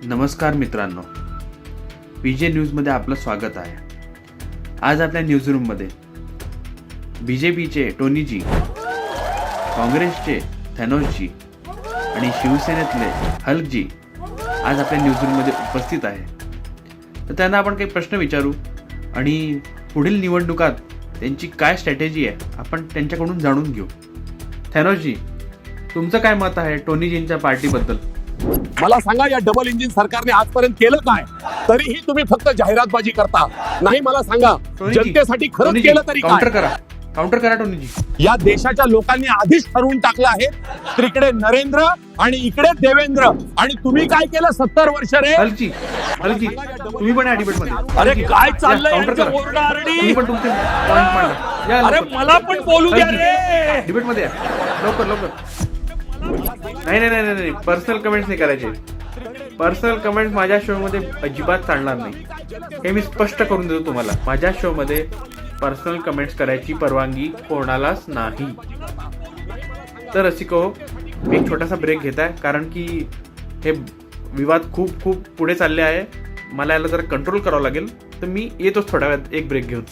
नमस्कार मित्रांनो, बीजे न्यूजमध्ये आपलं स्वागत आहे. आज आपल्या न्यूजरूममध्ये बीजेपीचे टोनीजी, काँग्रेसचे थॅनोसजी आणि शिवसेनेतले हल्कजी आज आपल्या न्यूजरूममध्ये उपस्थित आहे. तर त्यांना आपण काही प्रश्न विचारू आणि पुढील निवडणुकात त्यांची काय स्ट्रॅटेजी आहे आपण त्यांच्याकडून जाणून घेऊ. थॅनोसजी, तुमचं काय मत आहे टोनीजींच्या पार्टीबद्दल? मला सांगा, या डबल इंजिन सरकारने आजपर्यंत केलं काय? तरीही तुम्ही फक्त जाहिरातबाजी करता. नाही, मला सांगा, जनतेसाठी खरंच केलं तरी काय? काउंटर करा टोनीजी. या देशाच्या लोकांनी आधीच ठरवून टाकलं आहे, तिकडे नरेंद्र आणि इकडे देवेंद्र. आणि तुम्ही काय केलं 70 वर्ष रे? हल्की तुम्ही पण या डिबेटमध्ये. अरे काय चाललंय? तुम्ही पण तुमचे पॉइंट मांडा. अरे मला पण बोलू द्या रे. डिबेटमध्ये या, लवकर. नाही, पर्सनल कमेंट्स नाही करायचे. पर्सनल कमेंट्स माझ्या शो मध्ये अजिबात चालणार नाही, हे मी स्पष्ट करून देतो तुम्हाला. माझ्या शो मध्ये पर्सनल कमेंट्स करायची परवानगी कोणालाच नाही. तर रसिको, मी एक छोटासा ब्रेक घेत आहे, कारण की हे विवाद खूप पुढे चालले आहे. मला याला जरा कंट्रोल करावं लागेल, तर मी येतोच थोड्या वेळात एक ब्रेक घेऊन.